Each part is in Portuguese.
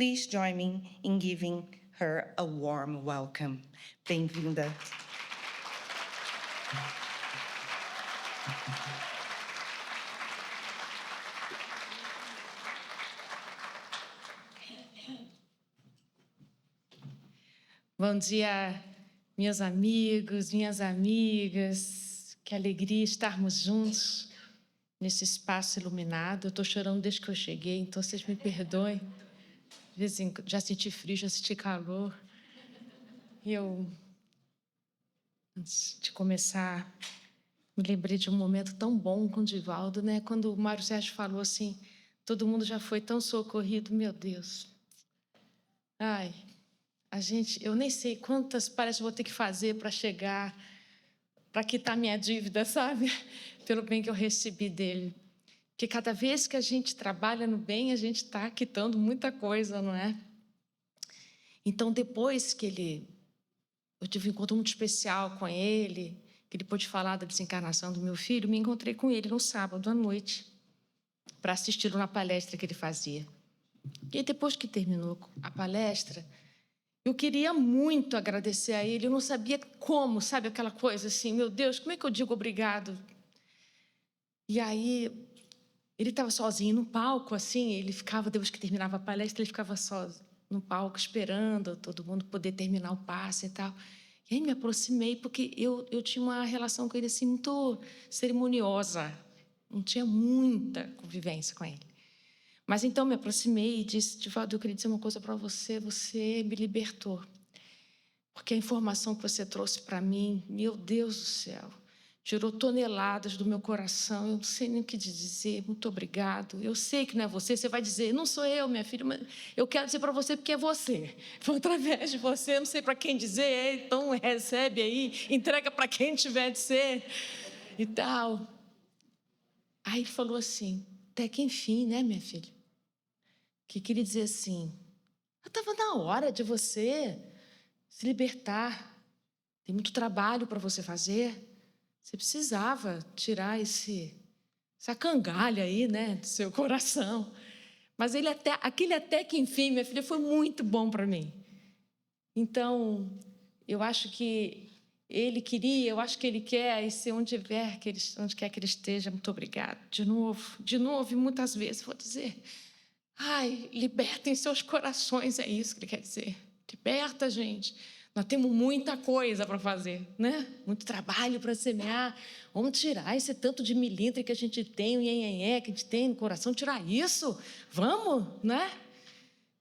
Please join me in giving her a warm welcome. Bem-vinda. Bom dia, meus amigos, minhas amigas. Que alegria estarmos juntos nesse espaço iluminado. Eu estou chorando desde que eu cheguei, então vocês me perdoem. Já senti frio, já senti calor. Antes de começar, me lembrei de um momento tão bom com o Divaldo, né? Quando o Mário Sérgio falou assim, todo mundo já foi tão socorrido, meu Deus. Ai, eu nem sei quantas palestras vou ter que fazer para chegar, para quitar minha dívida, sabe? Pelo bem que eu recebi dele. Porque cada vez que a gente trabalha no bem, a gente está quitando muita coisa, não é? Então, depois que eu tive um encontro muito especial com ele, que ele pôde falar da desencarnação do meu filho, me encontrei com ele no sábado à noite, para assistir uma palestra que ele fazia. E depois que terminou a palestra, eu queria muito agradecer a ele, eu não sabia como, sabe aquela coisa assim, meu Deus, como é que eu digo obrigado? E aí, ele estava sozinho no palco, assim, ele ficava, depois que terminava a palestra, ele ficava só no palco, esperando todo mundo poder terminar o passe e tal. E aí me aproximei, porque eu tinha uma relação com ele assim, muito cerimoniosa, não tinha muita convivência com ele. Mas então me aproximei e disse, Divaldo, eu queria dizer uma coisa para você, você me libertou. Porque a informação que você trouxe para mim, meu Deus do céu, tirou toneladas do meu coração, eu não sei nem o que dizer, muito obrigado. Eu sei que não é você, você vai dizer, não sou eu, minha filha, mas eu quero dizer para você porque é você. Foi através de você, eu não sei para quem dizer, então recebe aí, entrega para quem tiver de ser e tal. Aí ele falou assim, até que enfim, né, minha filha? Que queria dizer assim, estava na hora de você se libertar, tem muito trabalho para você fazer, você precisava tirar essa cangalha aí, né, do seu coração. Mas aquele até que enfim, minha filha, foi muito bom para mim. Então, eu acho que ele queria, eu acho que ele quer, e se onde quer que ele esteja, muito obrigado. De novo, e muitas vezes vou dizer, ai, libertem seus corações, é isso que ele quer dizer. Liberta, gente. Nós temos muita coisa para fazer, né? Muito trabalho para semear. Vamos tirar esse tanto de milímetro que a gente tem, o nhenhenhé que a gente tem no coração, tirar isso. Vamos, né?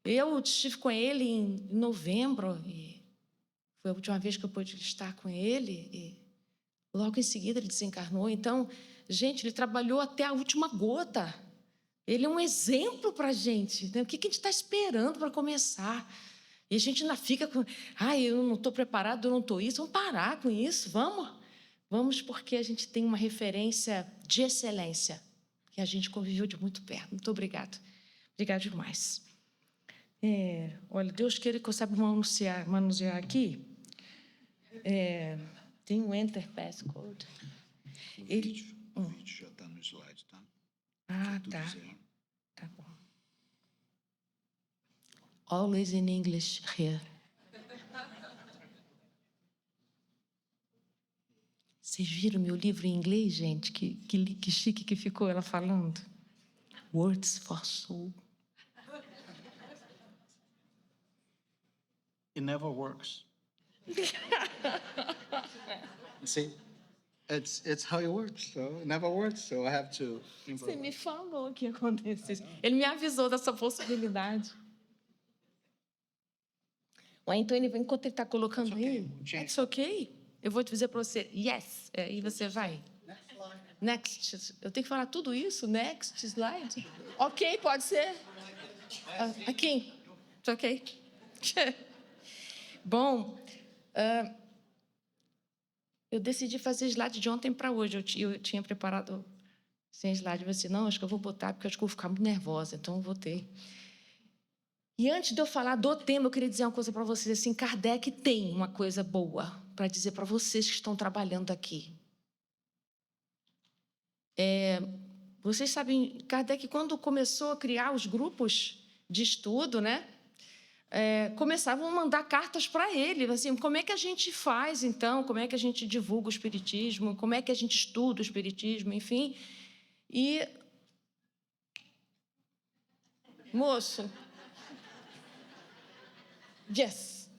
Eu estive com ele em novembro, e foi a última vez que eu pude estar com ele, e logo em seguida ele desencarnou. Então, gente, ele trabalhou até a última gota. Ele é um exemplo para a gente, né? O que a gente está esperando para começar? E a gente ainda fica com, eu não estou preparado, eu não estou isso. Vamos parar com isso, vamos, porque a gente tem uma referência de excelência, que a gente conviveu de muito perto. Muito obrigado. Obrigado demais. Olha, Deus queira que eu saiba manusear aqui. Tem um Enter Passcode. O vídeo já está no slide, tá? Tá. Tá bom. Always in English here. Vocês viram meu livro em inglês, gente? Que chique que ficou ela falando. Words for Soul. It never works. See, it's how it works. So it never works. So I have to. Você me falou que ia acontecer isso. Ele me avisou dessa possibilidade. Então, enquanto ele está colocando aí, it's okay. Eu vou te dizer para você, yes, e você vai. Next. Eu tenho que falar tudo isso? Next slide? Ok, pode ser? Aqui. It's ok. Bom, eu decidi fazer slide de ontem para hoje. Eu tinha preparado sem slide. Eu disse, não, acho que eu vou botar, porque acho que eu vou ficar muito nervosa, então eu botei. E antes de eu falar do tema, eu queria dizer uma coisa para vocês. Assim, Kardec tem uma coisa boa para dizer para vocês que estão trabalhando aqui. Vocês sabem, Kardec, quando começou a criar os grupos de estudo, né? começavam a mandar cartas para ele, assim, como é que a gente faz, então? Como é que a gente divulga o espiritismo? Como é que a gente estuda o espiritismo? Enfim, e... Moço... Yes.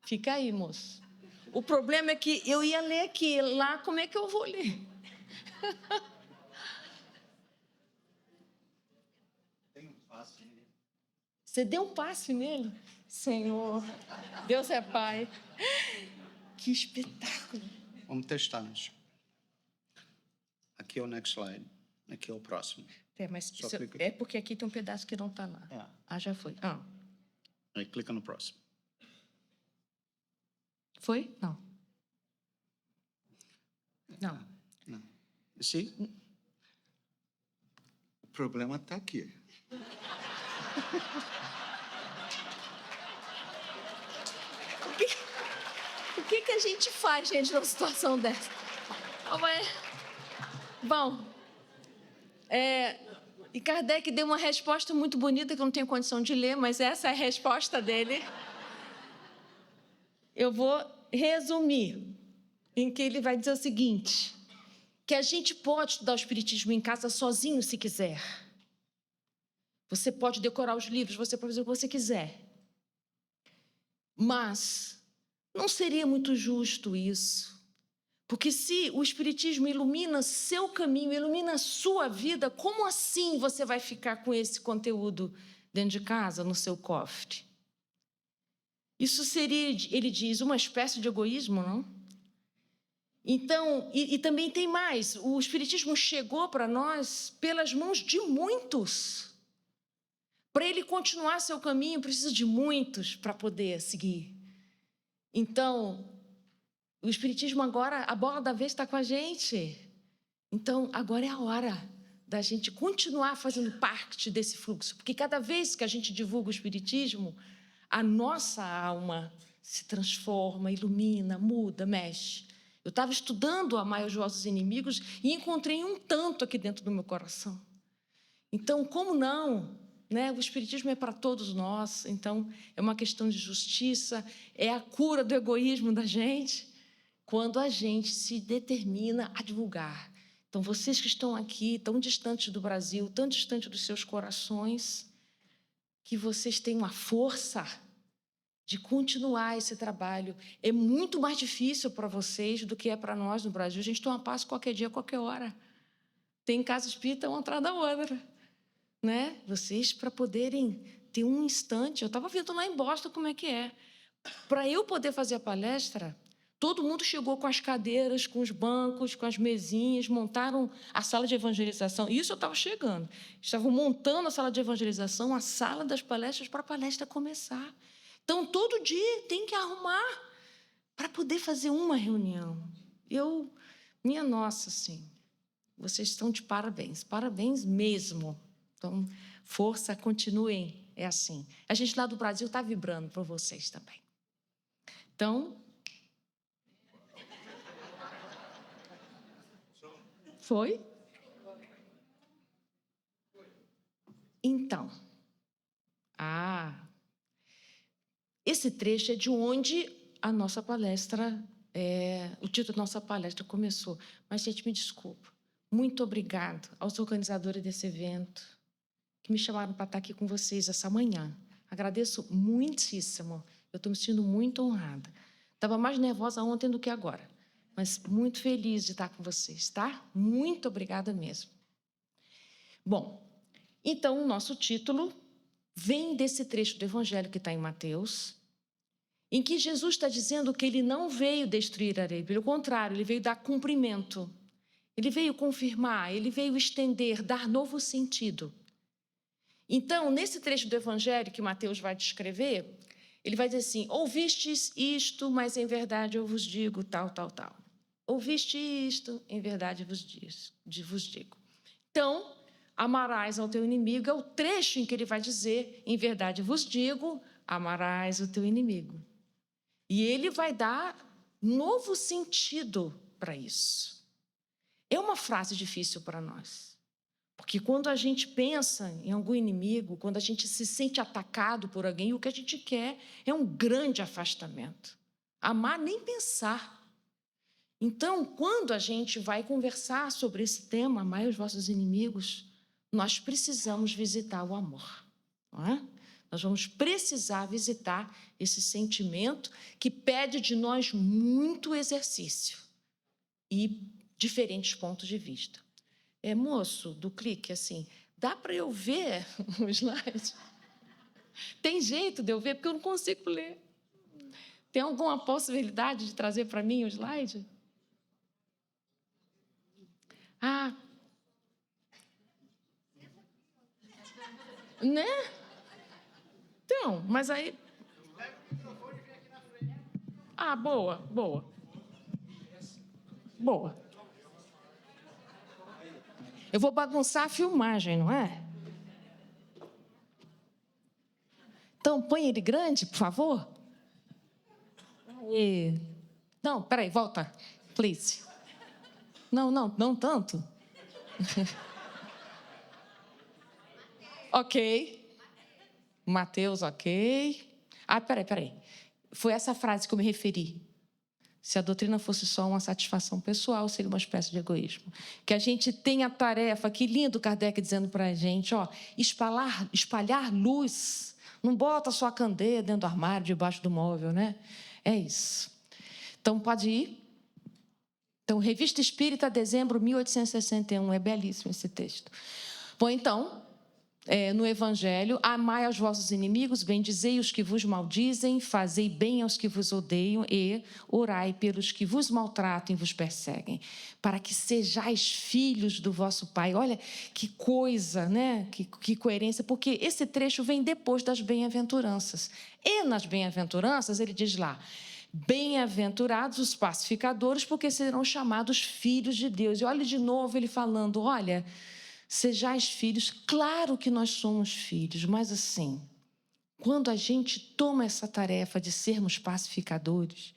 Fica aí, moço. O problema é que eu ia ler aqui, lá como é que eu vou ler? Você deu um passe nele? Senhor, Deus é Pai. Que espetáculo. Vamos testar-nos. Aqui é o next slide. Aqui é o próximo. Mas Só isso, clica. é porque aqui tem um pedaço que não está lá. Já foi. Aí clica no próximo. Foi? Não. Não. Não. See? O problema está aqui. O que a gente faz, gente, numa situação dessa? Bom, e Kardec deu uma resposta muito bonita que eu não tenho condição de ler, mas essa é a resposta dele. Eu vou resumir, em que ele vai dizer o seguinte, que a gente pode estudar o espiritismo em casa sozinho, se quiser. Você pode decorar os livros, você pode fazer o que você quiser. Mas não seria muito justo isso. Porque se o espiritismo ilumina seu caminho, ilumina a sua vida, como assim você vai ficar com esse conteúdo dentro de casa, no seu cofre? Isso seria, ele diz, uma espécie de egoísmo, não? Então, e também tem mais, o espiritismo chegou para nós pelas mãos de muitos. Para ele continuar seu caminho, precisa de muitos para poder seguir. Então, o espiritismo agora, a bola da vez está com a gente. Então, agora é a hora da gente continuar fazendo parte desse fluxo, porque cada vez que a gente divulga o espiritismo, a nossa alma se transforma, ilumina, muda, mexe. Eu estava estudando Amai os Vossos Inimigos e encontrei um tanto aqui dentro do meu coração. Então, como não? Né? O espiritismo é para todos nós, então é uma questão de justiça, é a cura do egoísmo da gente, quando a gente se determina a divulgar. Então, vocês que estão aqui, tão distantes do Brasil, tão distantes dos seus corações, que vocês tenham a força de continuar esse trabalho. É muito mais difícil para vocês do que é para nós no Brasil. A gente toma passo qualquer dia, qualquer hora. Tem casa espírita uma atrás da outra. Né? Vocês, para poderem ter um instante... Eu estava vendo lá em Boston como é que é. Para eu poder fazer a palestra, todo mundo chegou com as cadeiras, com os bancos, com as mesinhas, montaram a sala de evangelização. Isso eu estava chegando. Estavam montando a sala de evangelização, a sala das palestras, para a palestra começar. Então, todo dia tem que arrumar para poder fazer uma reunião. Minha nossa, assim, vocês estão de parabéns. Parabéns mesmo. Então, força, continuem, é assim. A gente lá do Brasil está vibrando por vocês também. Então, foi? Então, esse trecho é de onde a nossa palestra, o título da nossa palestra começou. Mas, gente, me desculpa. Muito obrigado aos organizadores desse evento, que me chamaram para estar aqui com vocês essa manhã. Agradeço muitíssimo. Eu estou me sentindo muito honrada. Estava mais nervosa ontem do que agora, mas muito feliz de estar com vocês, tá? Muito obrigada mesmo. Bom, então, o nosso título vem desse trecho do Evangelho que está em Mateus, em que Jesus está dizendo que ele não veio destruir a lei, pelo contrário, ele veio dar cumprimento. Ele veio confirmar, ele veio estender, dar novo sentido. Então, nesse trecho do Evangelho que Mateus vai descrever, ele vai dizer assim, ouvistes isto, mas em verdade eu vos digo tal, tal, tal. Ouviste isto, em verdade vos digo. Então, amarás ao teu inimigo é o trecho em que ele vai dizer, em verdade vos digo, amarás o teu inimigo. E ele vai dar novo sentido para isso. É uma frase difícil para nós. Porque quando a gente pensa em algum inimigo, quando a gente se sente atacado por alguém, o que a gente quer é um grande afastamento. Amar nem pensar. Então, quando a gente vai conversar sobre esse tema, amai os vossos inimigos, nós precisamos visitar o amor, não é? Nós vamos precisar visitar esse sentimento que pede de nós muito exercício e diferentes pontos de vista. Moço, do clique, assim, dá para eu ver o slide? Tem jeito de eu ver? Porque eu não consigo ler. Tem alguma possibilidade de trazer para mim o slide? Ah, né? Então, mas aí... Ah, boa, boa. Boa. Eu vou bagunçar a filmagem, não é? Então, põe ele grande, por favor. Não, peraí, volta, please. Não tanto. Ok. Mateus, ok. Ah, peraí. Foi essa frase que eu me referi. Se a doutrina fosse só uma satisfação pessoal, seria uma espécie de egoísmo. Que a gente tem a tarefa, que lindo Kardec dizendo para a gente, espalhar luz. Não bota só a candeia dentro do armário, debaixo do móvel, né? É isso. Então, pode ir. Então, Revista Espírita, dezembro de 1861. É belíssimo esse texto. Bom, então... no Evangelho, amai aos vossos inimigos, bendizei os que vos maldizem, fazei bem aos que vos odeiam e orai pelos que vos maltratam e vos perseguem, para que sejais filhos do vosso Pai. Olha que coisa, né? Que coerência, porque esse trecho vem depois das bem-aventuranças. E nas bem-aventuranças, ele diz lá, bem-aventurados os pacificadores, porque serão chamados filhos de Deus. E olha de novo ele falando, olha... Sejais filhos, claro que nós somos filhos, mas assim, quando a gente toma essa tarefa de sermos pacificadores,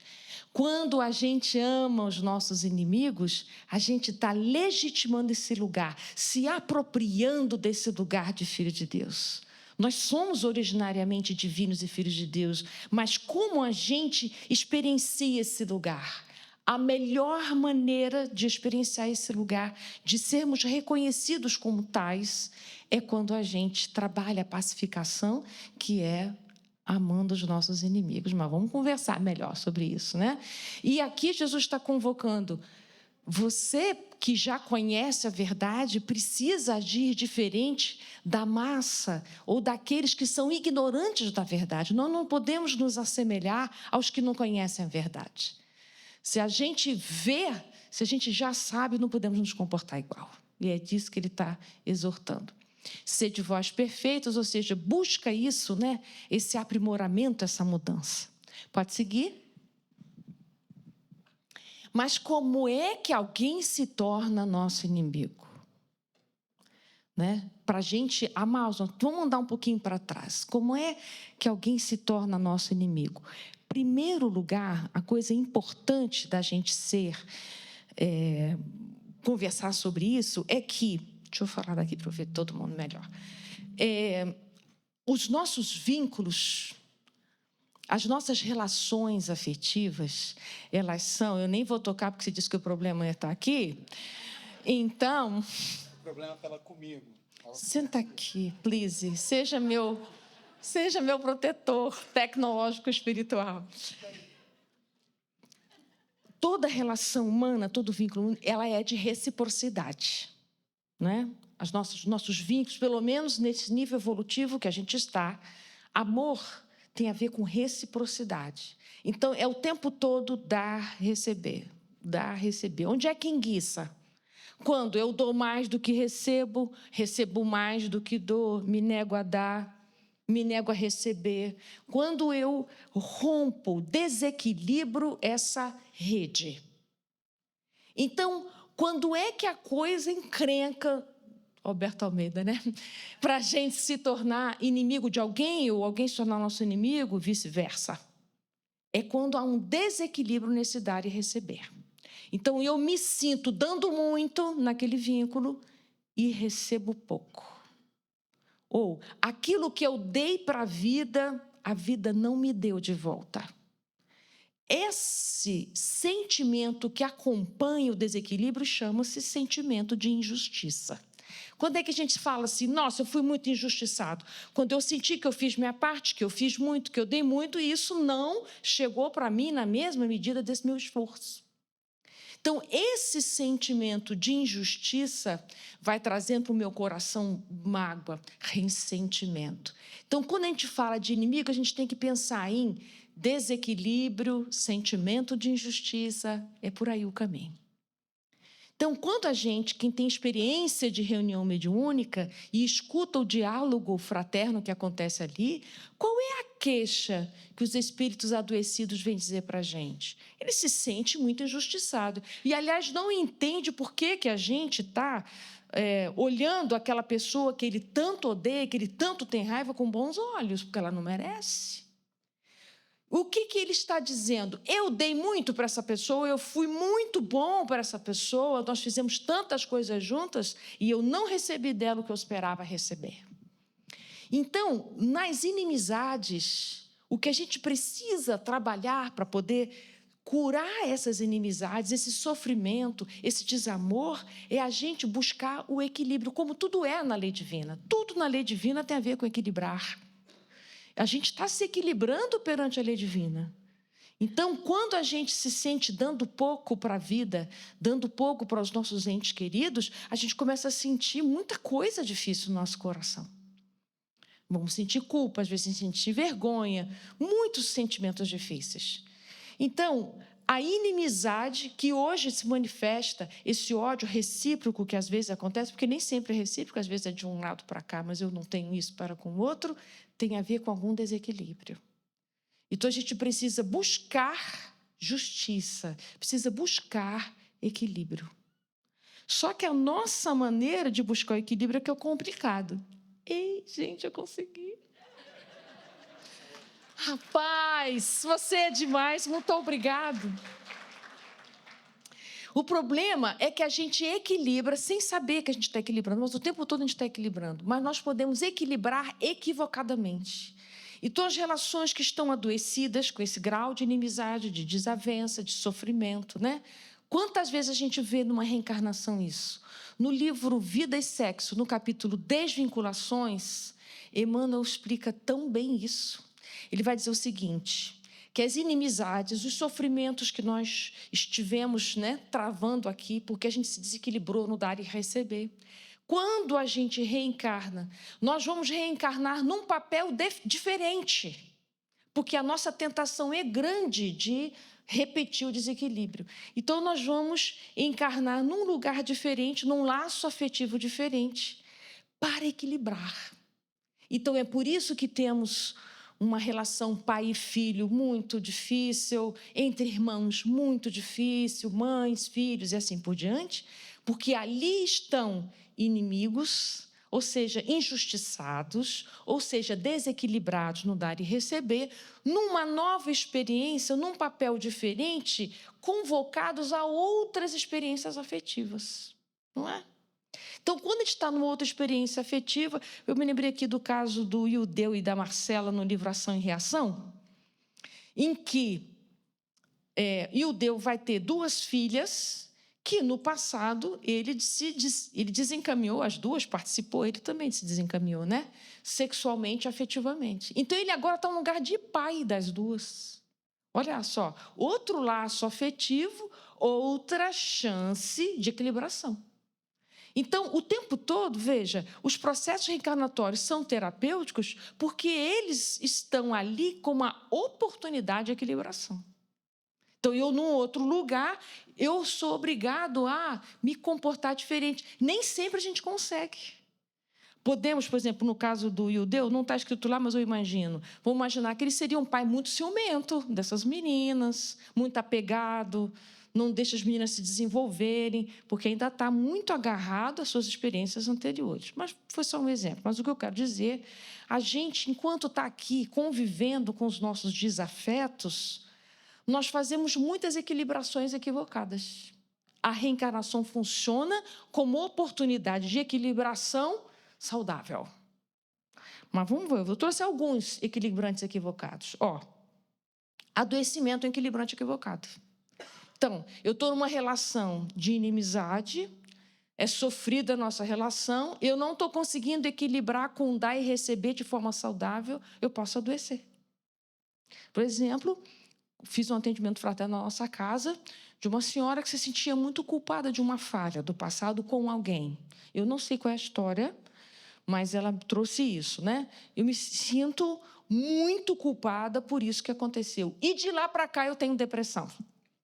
quando a gente ama os nossos inimigos, a gente está legitimando esse lugar, se apropriando desse lugar de filho de Deus. Nós somos originariamente divinos e filhos de Deus, mas como a gente experiencia esse lugar? A melhor maneira de experienciar esse lugar, de sermos reconhecidos como tais, é quando a gente trabalha a pacificação, que é amando os nossos inimigos. Mas vamos conversar melhor sobre isso, né? E aqui Jesus está convocando, você que já conhece a verdade, precisa agir diferente da massa ou daqueles que são ignorantes da verdade. Nós não podemos nos assemelhar aos que não conhecem a verdade. Se a gente vê, se a gente já sabe, não podemos nos comportar igual. E é disso que ele está exortando. Sede vós perfeitos, ou seja, busca isso, né? Esse aprimoramento, essa mudança. Pode seguir? Mas como é que alguém se torna nosso inimigo? Né? Para a gente amar os nossos... Vamos andar um pouquinho para trás. Como é que alguém se torna nosso inimigo? Primeiro lugar, a coisa importante da gente conversar sobre isso é que, deixa eu falar daqui para ver todo mundo melhor, os nossos vínculos, as nossas relações afetivas, elas são, eu nem vou tocar porque você disse que o problema está aqui, então... O problema estava comigo. Senta aqui, please, seja meu protetor tecnológico espiritual. Toda relação humana, todo vínculo, ela é de reciprocidade, né? Os nossos vínculos, pelo menos nesse nível evolutivo que a gente está, amor tem a ver com reciprocidade. Então, é o tempo todo dar, receber, dar, receber. Onde é que enguiça? Quando eu dou mais do que recebo, recebo mais do que dou, me nego a dar, me nego a receber. Quando eu rompo, desequilibro essa rede. Então, quando é que a coisa encrenca, Alberto Almeida, né? Para a gente se tornar inimigo de alguém ou alguém se tornar nosso inimigo, vice-versa. É quando há um desequilíbrio nesse dar e receber. Então, eu me sinto dando muito naquele vínculo e recebo pouco. Ou aquilo que eu dei para a vida não me deu de volta. Esse sentimento que acompanha o desequilíbrio chama-se sentimento de injustiça. Quando é que a gente fala assim, nossa, eu fui muito injustiçado? Quando eu senti que eu fiz minha parte, que eu fiz muito, que eu dei muito, e isso não chegou para mim na mesma medida desse meu esforço. Então, esse sentimento de injustiça vai trazendo para o meu coração mágoa, ressentimento. Então, quando a gente fala de inimigo, a gente tem que pensar em desequilíbrio, sentimento de injustiça, é por aí o caminho. Então, quando a gente, quem tem experiência de reunião mediúnica e escuta o diálogo fraterno que acontece ali, qual é a queixa que os espíritos adoecidos vêm dizer para a gente? Ele se sente muito injustiçado. E, aliás, não entende por que a gente está olhando aquela pessoa que ele tanto odeia, que ele tanto tem raiva, com bons olhos, porque ela não merece. O que ele está dizendo? Eu dei muito para essa pessoa, eu fui muito bom para essa pessoa, nós fizemos tantas coisas juntas e eu não recebi dela o que eu esperava receber. Então, nas inimizades, o que a gente precisa trabalhar para poder curar essas inimizades, esse sofrimento, esse desamor, é a gente buscar o equilíbrio, como tudo é na lei divina. Tudo na lei divina tem a ver com equilibrar. A gente está se equilibrando perante a lei divina. Então, quando a gente se sente dando pouco para a vida, dando pouco para os nossos entes queridos, a gente começa a sentir muita coisa difícil no nosso coração. Vamos sentir culpa, às vezes sentir vergonha, muitos sentimentos difíceis. Então, a inimizade que hoje se manifesta, esse ódio recíproco que às vezes acontece, porque nem sempre é recíproco, às vezes é de um lado para cá, mas eu não tenho isso para com o outro, tem a ver com algum desequilíbrio. Então, a gente precisa buscar justiça, precisa buscar equilíbrio. Só que a nossa maneira de buscar o equilíbrio é que é complicado. Ei, gente, eu consegui. Rapaz, você é demais, muito obrigado. O problema é que a gente equilibra sem saber que a gente está equilibrando, mas o tempo todo a gente está equilibrando. Mas nós podemos equilibrar equivocadamente. Então, as relações que estão adoecidas com esse grau de inimizade, de desavença, de sofrimento, né? Quantas vezes a gente vê numa reencarnação isso? No livro Vida e Sexo, no capítulo Desvinculações, Emmanuel explica tão bem isso. Ele vai dizer o seguinte, que as inimizades, os sofrimentos que nós estivemos, travando aqui, porque a gente se desequilibrou no dar e receber. Quando a gente reencarna, nós vamos reencarnar num papel diferente, porque a nossa tentação é grande de repetir o desequilíbrio. Então, nós vamos encarnar num lugar diferente, num laço afetivo diferente, para equilibrar. Então, é por isso que temos uma relação pai e filho muito difícil, entre irmãos muito difícil, mães, filhos e assim por diante, porque ali estão inimigos, ou seja, injustiçados, ou seja, desequilibrados no dar e receber, numa nova experiência, num papel diferente, convocados a outras experiências afetivas, não é? Então, quando a gente está numa outra experiência afetiva, eu me lembrei aqui do caso do Ildeu e da Marcela no livro Ação e Reação, em que Ildeu vai ter 2 filhas que, no passado, ele desencaminhou, as 2 participou, ele também se desencaminhou, né? Sexualmente, afetivamente. Então, ele agora está no lugar de pai das 2. Olha só, outro laço afetivo, outra chance de equilibração. Então, o tempo todo, veja, os processos reencarnatórios são terapêuticos porque eles estão ali com uma oportunidade de equilibração. Então, eu, num outro lugar, eu sou obrigado a me comportar diferente. Nem sempre a gente consegue. Podemos, por exemplo, no caso do Ildeu, não está escrito lá, mas eu imagino. Vamos imaginar que ele seria um pai muito ciumento dessas meninas, muito apegado, não deixa as meninas se desenvolverem, porque ainda está muito agarrado às suas experiências anteriores. Mas foi só um exemplo. Mas o que eu quero dizer, a gente, enquanto está aqui convivendo com os nossos desafetos, nós fazemos muitas equilibrações equivocadas. a reencarnação funciona como oportunidade de equilibração saudável. Mas vamos ver, eu trouxe alguns equilibrantes equivocados. Adoecimento é um equilibrante equivocado. Então, eu estou numa relação de inimizade, é sofrida a nossa relação, eu não estou conseguindo equilibrar com dar e receber de forma saudável, eu posso adoecer. Por exemplo, fiz um atendimento fraterno na nossa casa de uma senhora que se sentia muito culpada de uma falha do passado com alguém. Eu não sei qual é a história, mas ela trouxe isso, né? Eu me sinto muito culpada por isso que aconteceu. E de lá para cá eu tenho depressão.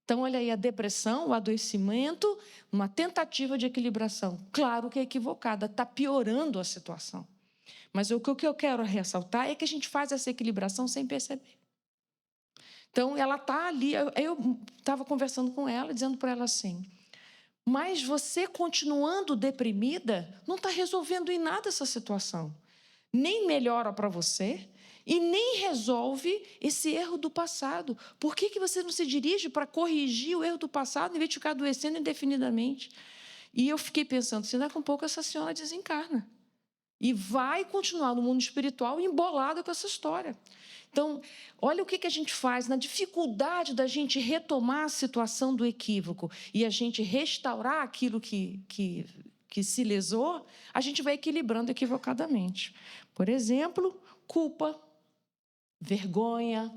Então, olha aí, a depressão, o adoecimento, uma tentativa de equilibração. Claro que é equivocada, está piorando a situação. Mas o que eu quero ressaltar é que a gente faz essa equilibração sem perceber. Então, ela está ali, eu estava conversando com ela, dizendo para ela assim, mas você continuando deprimida não está resolvendo em nada essa situação. Nem melhora para você e nem resolve esse erro do passado. Por que você não se dirige para corrigir o erro do passado em vez de ficar adoecendo indefinidamente? E eu fiquei pensando, se daqui a pouco essa senhora desencarna. E vai continuar no mundo espiritual embolada com essa história. Então, olha o que a gente faz na dificuldade da gente retomar a situação do equívoco e a gente restaurar aquilo que se lesou, a gente vai equilibrando equivocadamente. Por exemplo, culpa, vergonha,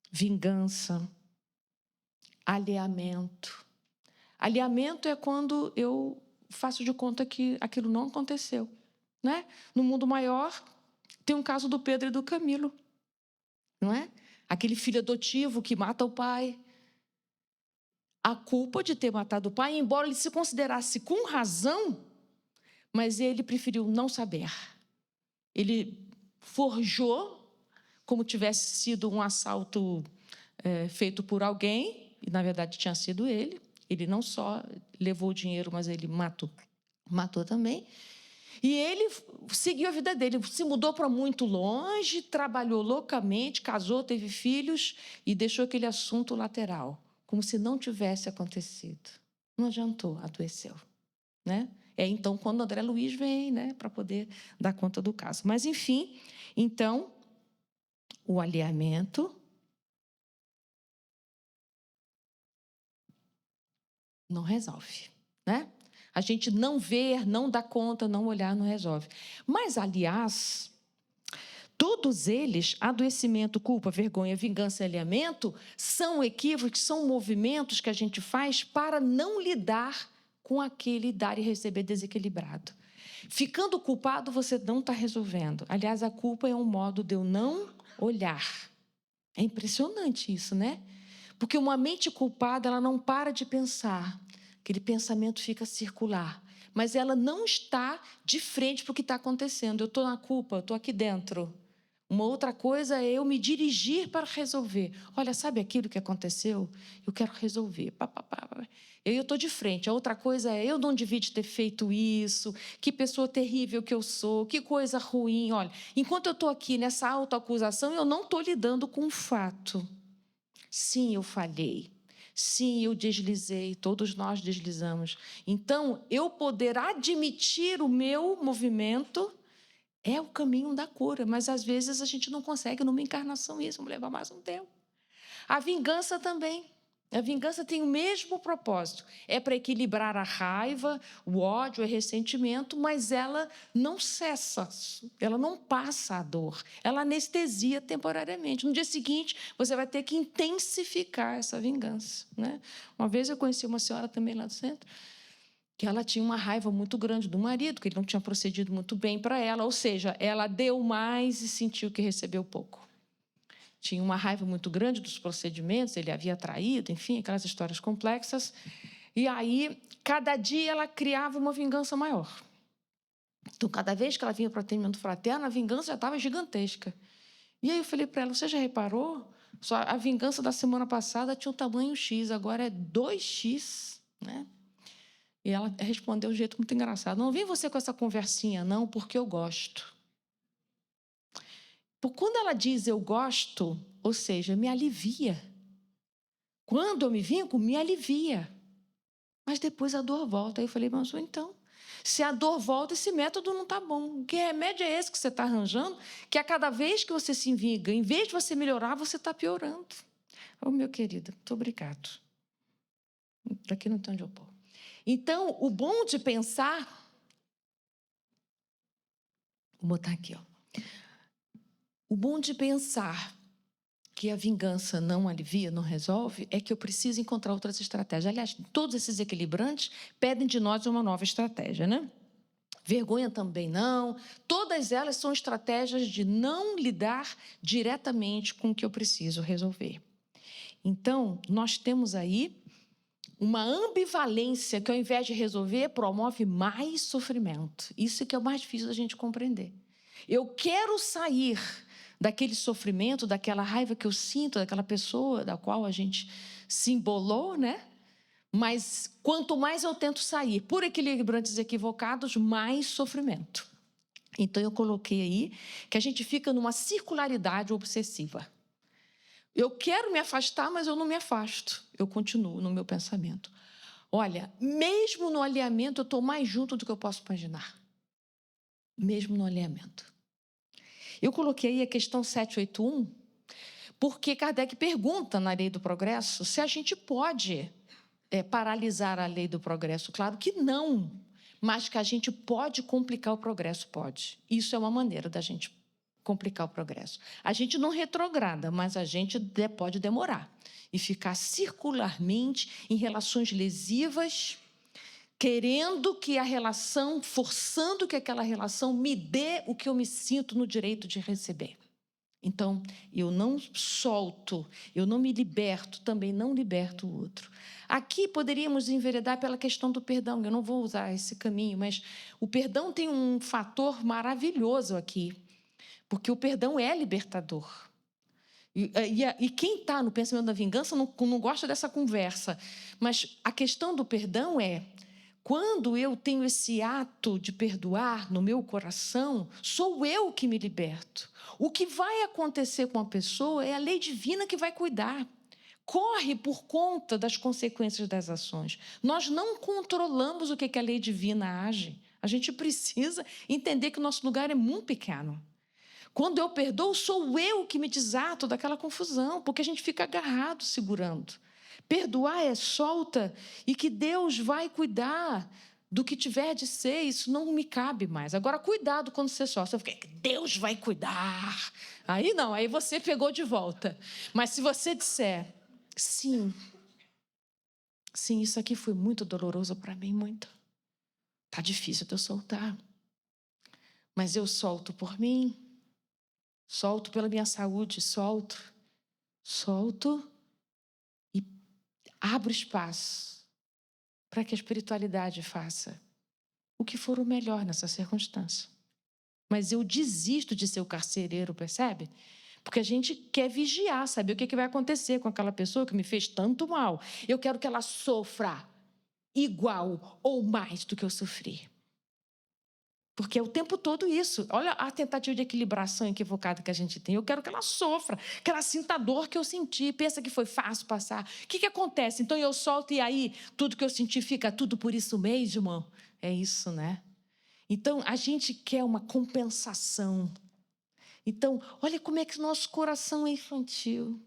vingança, alheamento. Alheamento é quando eu faço de conta que aquilo não aconteceu. Né? No mundo maior, tem um caso do Pedro e do Camilo. Não é? Aquele filho adotivo que mata o pai. A culpa de ter matado o pai, embora ele se considerasse com razão, mas ele preferiu não saber. Ele forjou como tivesse sido um assalto feito por alguém, e na verdade tinha sido ele. Ele não só levou o dinheiro, mas ele matou também. E ele seguiu a vida dele, se mudou para muito longe, trabalhou loucamente, casou, teve filhos e deixou aquele assunto lateral, como se não tivesse acontecido. Não adiantou, adoeceu. Né? É então quando André Luiz vem, né, para poder dar conta do caso. Mas, enfim, então, o alheamento não resolve, né? A gente não ver, não dar conta, não olhar, não resolve. Mas, aliás, todos eles, adoecimento, culpa, vergonha, vingança e alheamento, são equívocos, são movimentos que a gente faz para não lidar com aquele dar e receber desequilibrado. Ficando culpado, você não está resolvendo. Aliás, a culpa é um modo de eu não olhar. É impressionante isso, né? Porque uma mente culpada, ela não para de pensar. Aquele pensamento fica circular. Mas ela não está de frente para o que está acontecendo. Eu estou na culpa, eu estou aqui dentro. Uma outra coisa é eu me dirigir para resolver. Olha, sabe aquilo que aconteceu? Eu quero resolver. Eu estou de frente. A outra coisa é eu não devia ter feito isso. Que pessoa terrível que eu sou. Que coisa ruim. Olha, enquanto eu estou aqui nessa autoacusação, eu não estou lidando com o fato. Sim, eu falhei. Sim, eu deslizei, todos nós deslizamos. Então, eu poder admitir o meu movimento é o caminho da cura, mas às vezes a gente não consegue numa encarnação isso, vamos levar mais um tempo. A vingança também. A vingança tem o mesmo propósito. É para equilibrar a raiva, o ódio, o ressentimento, mas ela não cessa, ela não passa a dor, ela anestesia temporariamente. No dia seguinte, você vai ter que intensificar essa vingança. Né? Uma vez eu conheci uma senhora também lá do centro, que ela tinha uma raiva muito grande do marido, que ele não tinha procedido muito bem para ela, ou seja, ela deu mais e sentiu que recebeu pouco. Tinha uma raiva muito grande dos procedimentos, ele havia traído, enfim, aquelas histórias complexas. E aí, cada dia ela criava uma vingança maior. Então, cada vez que ela vinha para o atendimento fraterno, a vingança já estava gigantesca. E aí eu falei para ela, você já reparou? Só a vingança da semana passada tinha um tamanho X, agora é 2x, né? E ela respondeu de um jeito muito engraçado. Não vem você com essa conversinha, não, porque eu gosto. Quando ela diz eu gosto, ou seja, me alivia. Quando eu me vinco, me alivia. Mas depois a dor volta. Aí eu falei, mas então, se a dor volta, esse método não está bom. Que remédio é esse que você está arranjando? Que a cada vez que você se vinga, em vez de você melhorar, você está piorando. Ô, meu querido, muito obrigado. Daqui não tem onde eu pôr. Então, o bom de pensar... Vou botar aqui, ó. O bom de pensar que a vingança não alivia, não resolve, é que eu preciso encontrar outras estratégias. Aliás, todos esses equilibrantes pedem de nós uma nova estratégia, né? Vergonha também não. Todas elas são estratégias de não lidar diretamente com o que eu preciso resolver. Então, nós temos aí uma ambivalência que, ao invés de resolver, promove mais sofrimento. Isso que é o mais difícil da gente compreender. Eu quero sair daquele sofrimento, daquela raiva que eu sinto, daquela pessoa da qual a gente se embolou, né? Mas quanto mais eu tento sair por equilibrantes equivocados, mais sofrimento. Então, eu coloquei aí que a gente fica numa circularidade obsessiva. Eu quero me afastar, mas eu não me afasto. Eu continuo no meu pensamento. Olha, mesmo no alinhamento, eu estou mais junto do que eu posso imaginar. Mesmo no alinhamento. Eu coloquei aí a questão 781, porque Kardec pergunta na Lei do Progresso se a gente pode paralisar a Lei do Progresso. Claro que não, mas que a gente pode complicar o progresso, pode. Isso é uma maneira da gente complicar o progresso. A gente não retrograda, mas a gente pode demorar e ficar circularmente em relações lesivas, querendo que a relação, forçando que aquela relação me dê o que eu me sinto no direito de receber. Então, eu não solto, eu não me liberto, também não liberto o outro. Aqui poderíamos enveredar pela questão do perdão. Eu não vou usar esse caminho, mas o perdão tem um fator maravilhoso aqui, porque o perdão é libertador. E quem está no pensamento da vingança não gosta dessa conversa, mas a questão do perdão é: quando eu tenho esse ato de perdoar no meu coração, sou eu que me liberto. O que vai acontecer com a pessoa é a lei divina que vai cuidar. Corre por conta das consequências das ações. Nós não controlamos o que a lei divina age. A gente precisa entender que o nosso lugar é muito pequeno. Quando eu perdoo, sou eu que me desato daquela confusão, porque a gente fica agarrado, segurando. Perdoar é solta e que Deus vai cuidar do que tiver de ser, isso não me cabe mais. Agora, cuidado quando você solta. Você fica, Deus vai cuidar. Aí não, aí você pegou de volta. Mas se você disser, sim, isso aqui foi muito doloroso para mim, muito. Está difícil de eu soltar. Mas eu solto por mim, solto pela minha saúde, solto e abro espaço para que a espiritualidade faça o que for o melhor nessa circunstância. Mas eu desisto de ser o carcereiro, percebe? Porque a gente quer vigiar, saber o que vai acontecer com aquela pessoa que me fez tanto mal. Eu quero que ela sofra igual ou mais do que eu sofri. Porque é o tempo todo isso. Olha a tentativa de equilibração equivocada que a gente tem. Eu quero que ela sofra, que ela sinta a dor que eu senti. Pensa que foi fácil passar. O que acontece? Então eu solto e aí tudo que eu senti fica tudo por isso mesmo? É isso, né? Então a gente quer uma compensação. Então, olha como é que o nosso coração é infantil.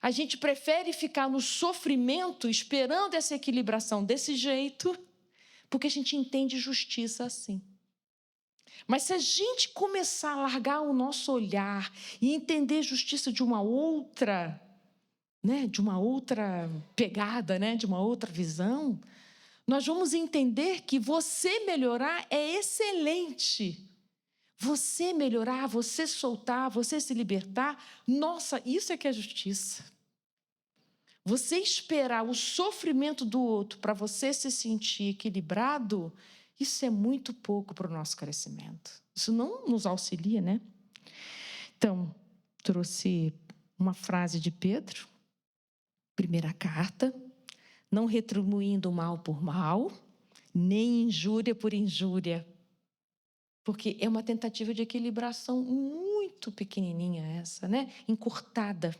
A gente prefere ficar no sofrimento esperando essa equilibração desse jeito, porque a gente entende justiça assim. Mas se a gente começar a largar o nosso olhar e entender justiça de uma outra, de uma outra pegada, de uma outra visão, nós vamos entender que você melhorar é excelente. Você melhorar, você soltar, você se libertar, nossa, isso é que é justiça. Você esperar o sofrimento do outro para você se sentir equilibrado, isso é muito pouco para o nosso crescimento. Isso não nos auxilia, né? Então, trouxe uma frase de Pedro, primeira carta: não retribuindo mal por mal, nem injúria por injúria. Porque é uma tentativa de equilibração muito pequenininha essa, encurtada.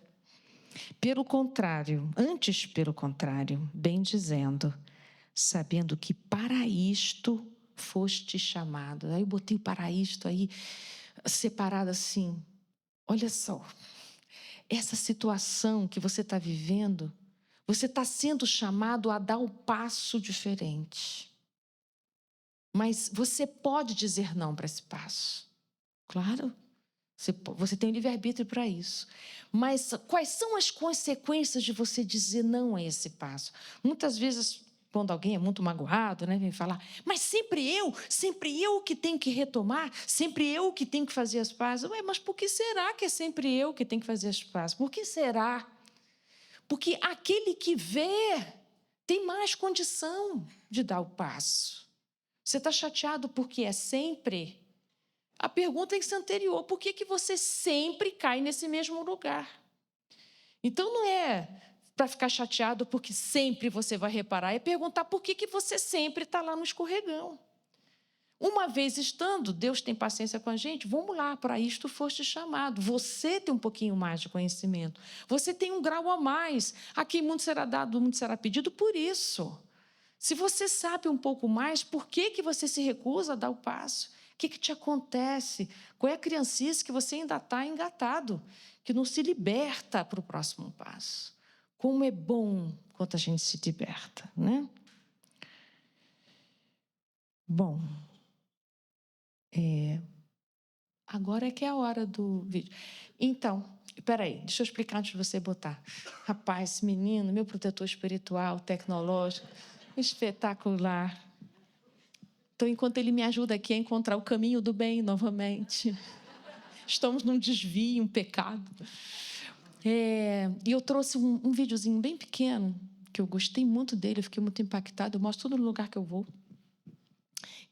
Pelo contrário, bem dizendo, sabendo que para isto foste chamado. Aí eu botei o para isto aí, separado assim. Olha só, essa situação que você está vivendo, você está sendo chamado a dar um passo diferente. Mas você pode dizer não para esse passo. Claro, você tem livre-arbítrio para isso. Mas quais são as consequências de você dizer não a esse passo? Muitas vezes, quando alguém é muito magoado, né, vem falar, mas sempre eu que tenho que retomar, sempre eu que tenho que fazer as pazes. Ué, mas por que será que é sempre eu que tenho que fazer as pazes? Por que será? Porque aquele que vê tem mais condição de dar o passo. Você está chateado porque é sempre? A pergunta tem que ser anterior. Por que você sempre cai nesse mesmo lugar? Então, não é para ficar chateado porque sempre você vai reparar, é perguntar por que você sempre está lá no escorregão. Uma vez estando, Deus tem paciência com a gente, vamos lá, para isto foste chamado. Você tem um pouquinho mais de conhecimento, você tem um grau a mais. A quem muito será dado, muito será pedido por isso. Se você sabe um pouco mais, por que você se recusa a dar o passo? O que te acontece? Qual é a criancice que você ainda está engatado, que não se liberta para o próximo passo? Como é bom quando a gente se liberta, né? Bom, agora é que é a hora do vídeo. Então, espera aí, deixa eu explicar antes de você botar. Rapaz, esse menino, meu protetor espiritual, tecnológico, espetacular. Então, enquanto ele me ajuda aqui a encontrar o caminho do bem novamente, estamos num desvio, um pecado. E eu trouxe um videozinho bem pequeno, que eu gostei muito dele, eu fiquei muito impactada, eu mostro todo lugar que eu vou.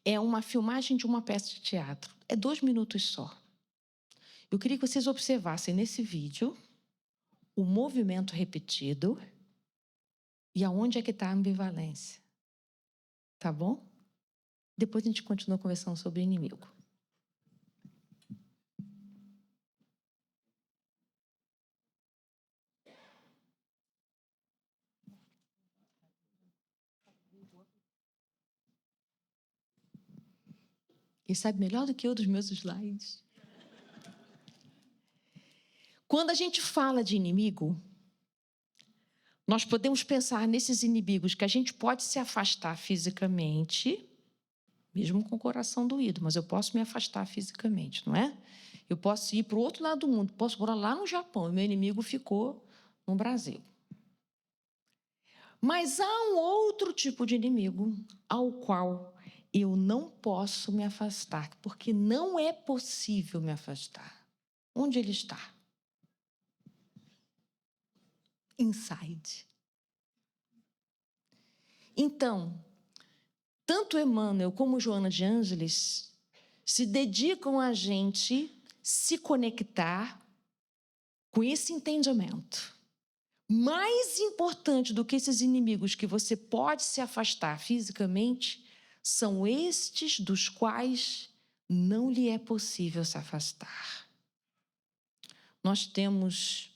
É uma filmagem de uma peça de teatro. É 2 minutos só. Eu queria que vocês observassem nesse vídeo o movimento repetido e aonde é que está a ambivalência. Tá bom? Depois a gente continua conversando sobre inimigo. E sabe melhor do que eu dos meus slides. Quando a gente fala de inimigo, nós podemos pensar nesses inimigos que a gente pode se afastar fisicamente, mesmo com o coração doído, mas eu posso me afastar fisicamente, não é? Eu posso ir para o outro lado do mundo, posso morar lá no Japão, e meu inimigo ficou no Brasil. Mas há um outro tipo de inimigo ao qual eu não posso me afastar, porque não é possível me afastar. Onde ele está? Inside. Então, tanto Emmanuel como Joana de Ângeles se dedicam a gente se conectar com esse entendimento. Mais importante do que esses inimigos que você pode se afastar fisicamente, são estes dos quais não lhe é possível se afastar. Nós temos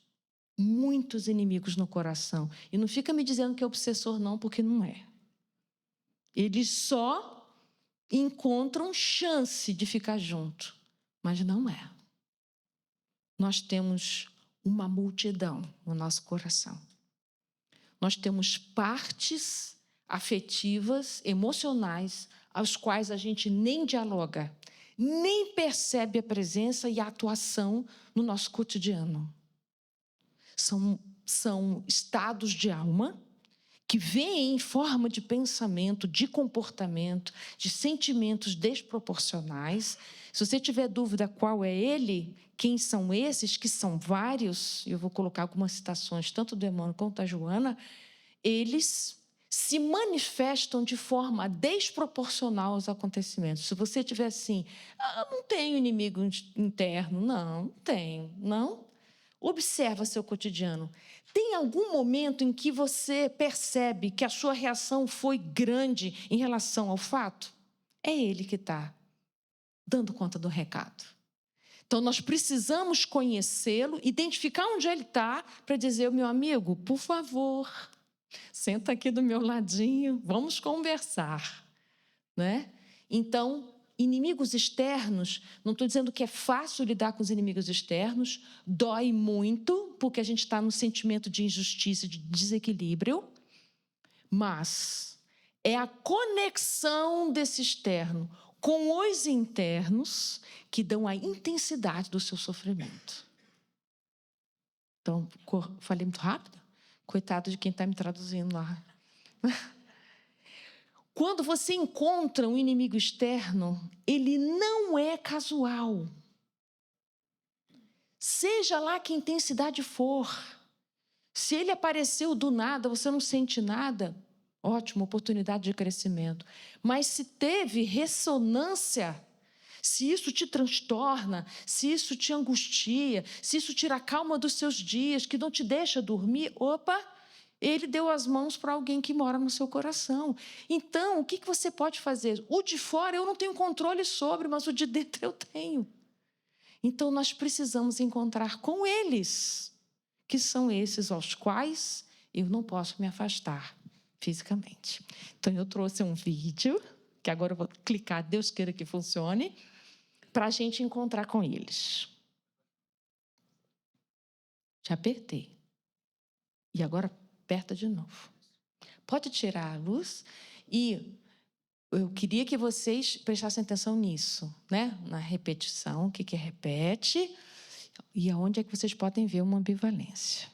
muitos inimigos no coração. E não fica me dizendo que é obsessor, não, porque não é. Eles só encontram chance de ficar junto, mas não é. Nós temos uma multidão no nosso coração. Nós temos partes afetivas, emocionais, aos quais a gente nem dialoga, nem percebe a presença e a atuação no nosso cotidiano. São estados de alma que vêm em forma de pensamento, de comportamento, de sentimentos desproporcionais. Se você tiver dúvida qual é ele, quem são esses, que são vários, eu vou colocar algumas citações, tanto do Emmanuel quanto da Joana, eles se manifestam de forma desproporcional aos acontecimentos. Se você tiver assim, não tenho inimigo interno, não tenho, não. Observa seu cotidiano. Tem algum momento em que você percebe que a sua reação foi grande em relação ao fato? É ele que está dando conta do recado. Então, nós precisamos conhecê-lo, identificar onde ele está, para dizer, meu amigo, por favor, Senta aqui do meu ladinho, vamos conversar, né? Então, inimigos externos, não estou dizendo que é fácil lidar com os inimigos externos, dói muito, porque a gente está no sentimento de injustiça, de desequilíbrio, mas é a conexão desse externo com os internos que dão a intensidade do seu sofrimento. Então, falei muito rápido? Coitado de quem está me traduzindo lá. Quando você encontra um inimigo externo, ele não é casual. Seja lá que intensidade for. Se ele apareceu do nada, você não sente nada, ótimo, oportunidade de crescimento. Mas se teve ressonância, se isso te transtorna, se isso te angustia, se isso tira a calma dos seus dias, que não te deixa dormir, opa, ele deu as mãos para alguém que mora no seu coração. Então, o que você pode fazer? O de fora eu não tenho controle sobre, mas o de dentro eu tenho. Então, nós precisamos encontrar com eles, que são esses aos quais eu não posso me afastar fisicamente. Então, eu trouxe um vídeo, que agora eu vou clicar, Deus queira que funcione, para a gente encontrar com eles. Já apertei. E agora aperta de novo. Pode tirar a luz e eu queria que vocês prestassem atenção nisso, né? Na repetição, o que repete e aonde é que vocês podem ver uma ambivalência.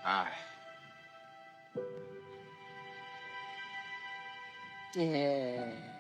Ai. É.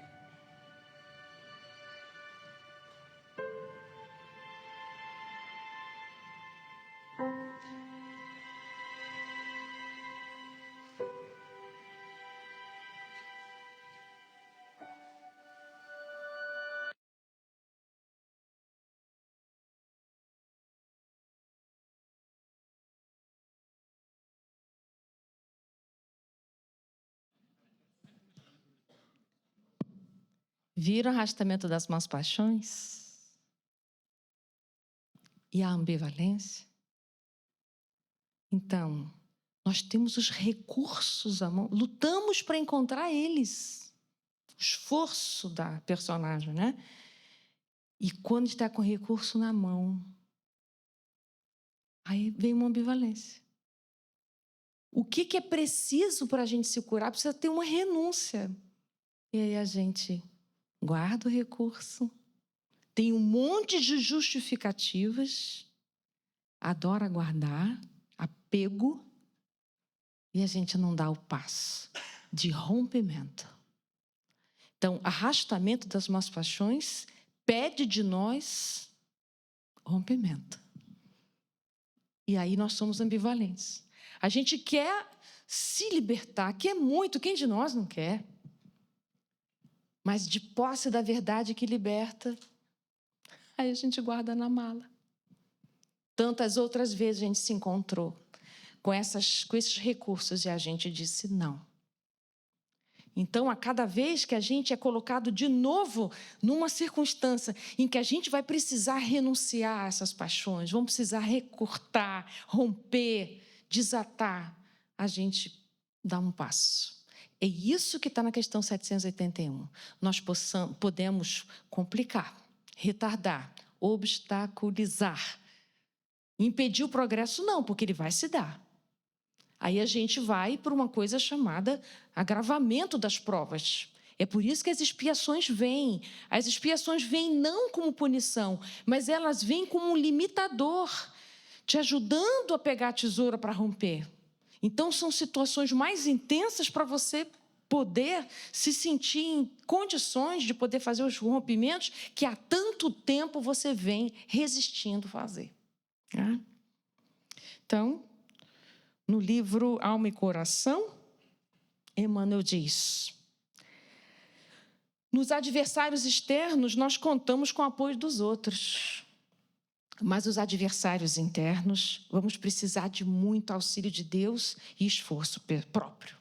Viram o arrastamento das más paixões? E a ambivalência? Então, nós temos os recursos à mão, lutamos para encontrar eles. O esforço da personagem, né? E quando está com o recurso na mão, Aí vem uma ambivalência. O que é preciso para a gente se curar? Precisa ter uma renúncia. E aí a gente guarda o recurso, tem um monte de justificativas, adora guardar, apego, e a gente não dá o passo de rompimento. Então, arrastamento das más paixões pede de nós rompimento. E aí nós somos ambivalentes. A gente quer se libertar, quer muito, quem de nós não quer? Mas de posse da verdade que liberta, aí a gente guarda na mala. Tantas outras vezes a gente se encontrou com esses recursos e a gente disse não. Então, a cada vez que a gente é colocado de novo numa circunstância em que a gente vai precisar renunciar a essas paixões, vamos precisar recortar, romper, desatar, a gente dá um passo. É isso que está na questão 781. Nós podemos complicar, retardar, obstaculizar. Impedir o progresso, não, porque ele vai se dar. Aí a gente vai para uma coisa chamada agravamento das provas. É por isso que as expiações vêm. As expiações vêm não como punição, mas elas vêm como um limitador, te ajudando a pegar a tesoura para romper. Então, são situações mais intensas para você poder se sentir em condições de poder fazer os rompimentos que há tanto tempo você vem resistindo a fazer. Então, no livro Alma e Coração, Emmanuel diz: nos adversários externos, nós contamos com o apoio dos outros. Mas os adversários internos, vamos precisar de muito auxílio de Deus e esforço próprio.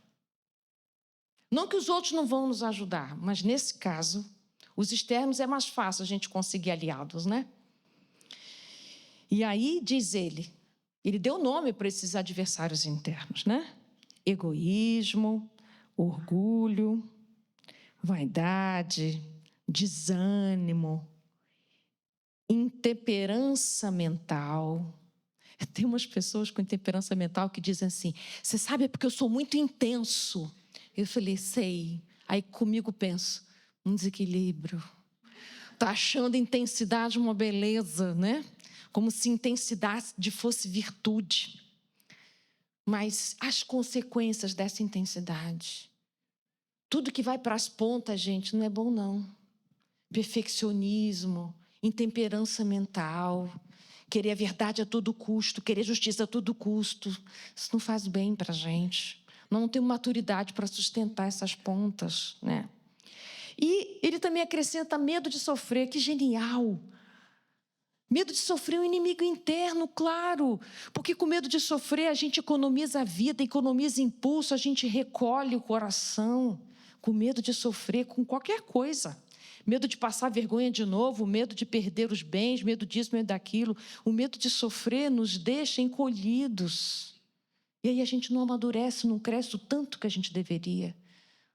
Não que os outros não vão nos ajudar, mas nesse caso, os externos é mais fácil a gente conseguir aliados, né? E aí, diz ele deu nome para esses adversários internos, né? Egoísmo, orgulho, vaidade, desânimo, intemperança mental. Tem umas pessoas com intemperança mental que dizem assim: você sabe, é porque eu sou muito intenso. Eu falei, sei. Aí comigo penso, um desequilíbrio. Está achando intensidade uma beleza, né? Como se intensidade fosse virtude. Mas as consequências dessa intensidade, tudo que vai para as pontas, gente, não é bom, não. Perfeccionismo, intemperança mental, querer a verdade a todo custo, querer justiça a todo custo. Isso não faz bem para a gente. Nós não temos maturidade para sustentar essas pontas, né? E ele também acrescenta medo de sofrer. Que genial! Medo de sofrer um inimigo interno, claro, porque com medo de sofrer a gente economiza a vida, economiza impulso, a gente recolhe o coração. Com medo de sofrer com qualquer coisa. Medo de passar vergonha de novo, medo de perder os bens, medo disso, medo daquilo. O medo de sofrer nos deixa encolhidos. E aí a gente não amadurece, não cresce o tanto que a gente deveria.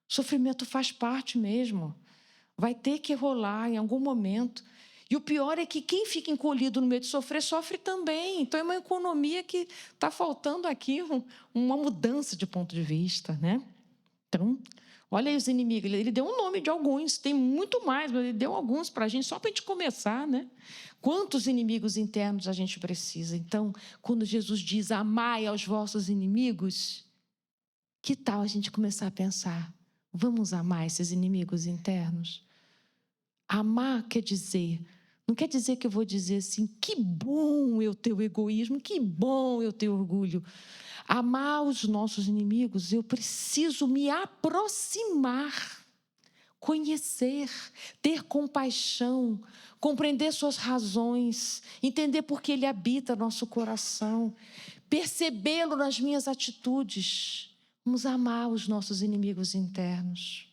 Sofrimento faz parte mesmo. Vai ter que rolar em algum momento. E o pior é que quem fica encolhido no meio de sofrer, sofre também. Então, é uma economia que está faltando aqui uma mudança de ponto de vista, né? Então, olha aí os inimigos. Ele deu um nome de alguns, tem muito mais, mas ele deu alguns para a gente, só para a gente começar, né? Quantos inimigos internos a gente precisa? Então, quando Jesus diz, amai aos vossos inimigos, que tal a gente começar a pensar, vamos amar esses inimigos internos? Amar quer dizer... Não quer dizer que eu vou dizer assim, que bom eu ter o egoísmo, que bom eu ter orgulho. Amar os nossos inimigos, eu preciso me aproximar, conhecer, ter compaixão, compreender suas razões, entender por que ele habita nosso coração, percebê-lo nas minhas atitudes. Vamos amar os nossos inimigos internos.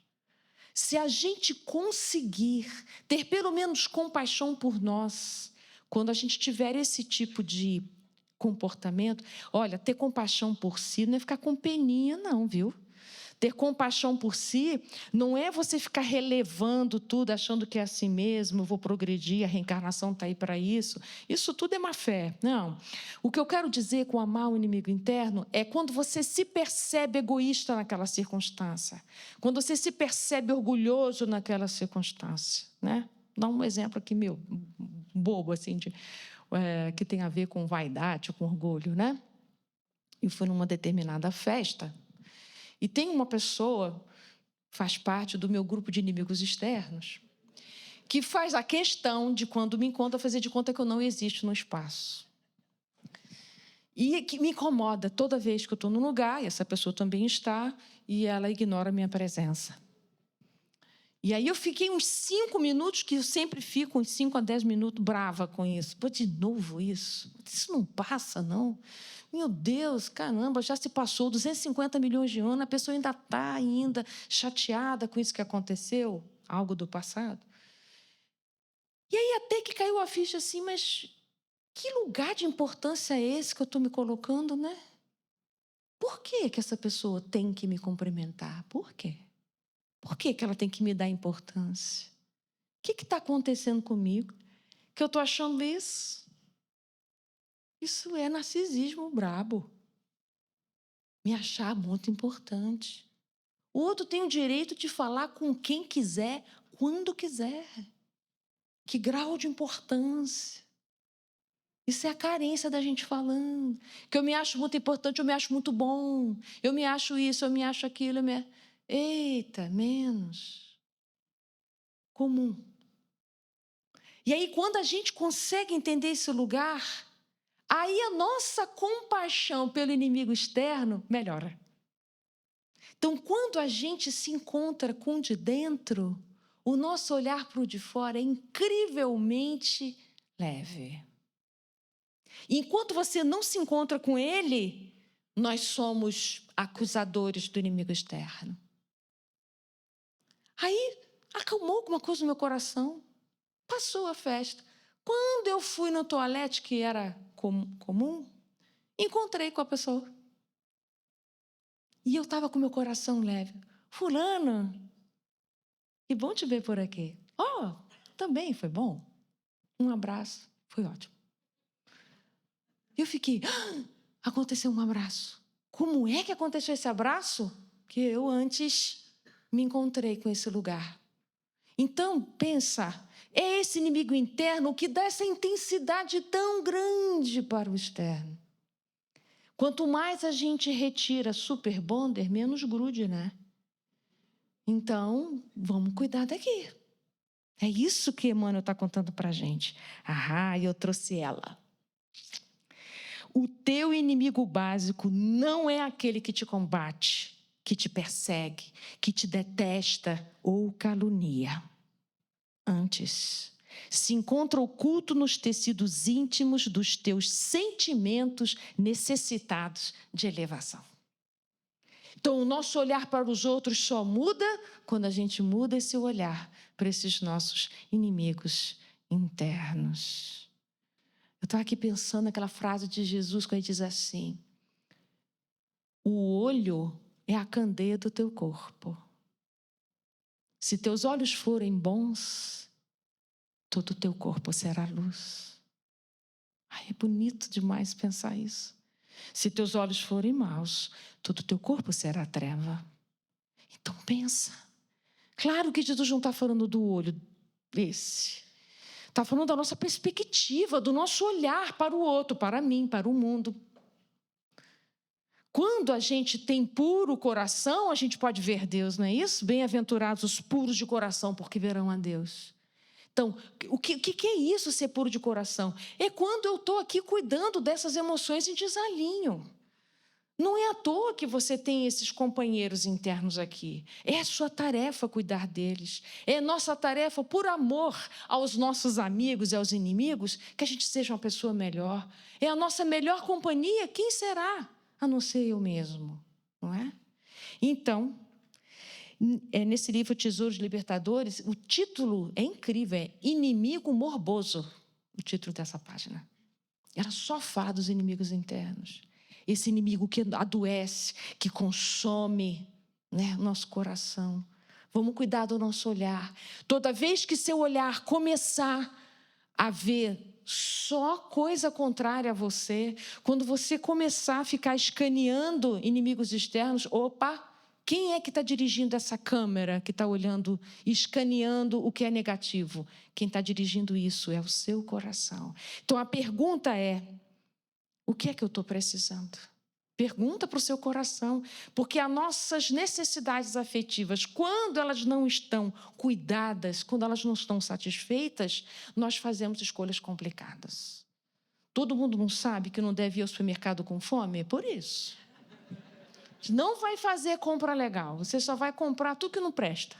Se a gente conseguir ter pelo menos compaixão por nós, quando a gente tiver esse tipo de comportamento, olha, ter compaixão por si não é ficar com peninha, não, viu? Ter compaixão por si não é você ficar relevando tudo, achando que é assim mesmo, eu vou progredir, a reencarnação está aí para isso. Isso tudo é má fé. Não. O que eu quero dizer com amar o inimigo interno é quando você se percebe egoísta naquela circunstância, quando você se percebe orgulhoso naquela circunstância, né? Dá um exemplo aqui, meu, bobo, assim, que tem a ver com vaidade, com orgulho, né? Eu fui numa determinada festa e tem uma pessoa, faz parte do meu grupo de inimigos externos, que faz a questão de, quando me encontra, fazer de conta que eu não existo no espaço. E que me incomoda toda vez que eu estou num lugar, e essa pessoa também está, e ela ignora a minha presença. E aí eu fiquei uns 5 minutos, que eu sempre fico uns 5 a 10 minutos brava com isso. Pô, de novo isso? Isso não passa, não. Meu Deus, caramba, já se passou 250 milhões de anos, a pessoa ainda está chateada com isso que aconteceu, algo do passado. E aí até que caiu a ficha assim, mas que lugar de importância é esse que eu estou me colocando, né? Por que essa pessoa tem que me cumprimentar? Por quê? Por que ela tem que me dar importância? O que está acontecendo comigo? Que eu estou achando isso? Isso é narcisismo brabo. Me achar muito importante. O outro tem o direito de falar com quem quiser, quando quiser. Que grau de importância. Isso é a carência da gente falando. Que eu me acho muito importante, eu me acho muito bom. Eu me acho isso, eu me acho aquilo. Eita, menos. Comum. E aí, quando a gente consegue entender esse lugar, aí a nossa compaixão pelo inimigo externo melhora. Então, quando a gente se encontra com o de dentro, o nosso olhar para o de fora é incrivelmente leve. Enquanto você não se encontra com ele, nós somos acusadores do inimigo externo. Aí, acalmou alguma coisa no meu coração. Passou a festa. Quando eu fui no toalete, que era comum, encontrei com a pessoa. E eu estava com meu coração leve. Fulano, que bom te ver por aqui. Oh, também foi bom. Um abraço, foi ótimo. Eu fiquei, aconteceu um abraço. Como é que aconteceu esse abraço? Que eu antes me encontrei com esse lugar. Então, pensa, é esse inimigo interno que dá essa intensidade tão grande para o externo. Quanto mais a gente retira super bonder, menos grude, né? Então, vamos cuidar daqui. É isso que Emmanuel está contando para a gente. Ah, eu trouxe ela. O teu inimigo básico não é aquele que te combate, que te persegue, que te detesta ou calunia. Antes, se encontra oculto nos tecidos íntimos dos teus sentimentos necessitados de elevação. Então, o nosso olhar para os outros só muda quando a gente muda esse olhar para esses nossos inimigos internos. Eu estava aqui pensando naquela frase de Jesus, quando ele diz assim: o olho é a candeia do teu corpo. Se teus olhos forem bons, todo o teu corpo será luz. Ai, é bonito demais pensar isso. Se teus olhos forem maus, todo o teu corpo será treva. Então pensa. Claro que Jesus não está falando do olho esse. Está falando da nossa perspectiva, do nosso olhar para o outro, para mim, para o mundo. Quando a gente tem puro coração, a gente pode ver Deus, não é isso? Bem-aventurados os puros de coração, porque verão a Deus. Então, o que é isso, ser puro de coração? É quando eu estou aqui cuidando dessas emoções em desalinho. Não é à toa que você tem esses companheiros internos aqui. É a sua tarefa cuidar deles. É nossa tarefa, por amor aos nossos amigos e aos inimigos, que a gente seja uma pessoa melhor. É a nossa melhor companhia. Quem será? A não ser eu mesmo, não é? Então, nesse livro Tesouros Libertadores, o título é incrível, é Inimigo Morboso, o título dessa página. Ela só fala dos inimigos internos. Esse inimigo que adoece, que consome, né? Nosso coração. Vamos cuidar do nosso olhar. Toda vez que seu olhar começar a ver só coisa contrária a você, quando você começar a ficar escaneando inimigos externos, opa, quem é que está dirigindo essa câmera que está olhando, escaneando o que é negativo? Quem está dirigindo isso é o seu coração. Então a pergunta é: o que é que eu estou precisando? Pergunta para o seu coração, porque as nossas necessidades afetivas, quando elas não estão cuidadas, quando elas não estão satisfeitas, nós fazemos escolhas complicadas. Todo mundo não sabe que não deve ir ao supermercado com fome? É por isso. Não vai fazer compra legal, você só vai comprar tudo que não presta.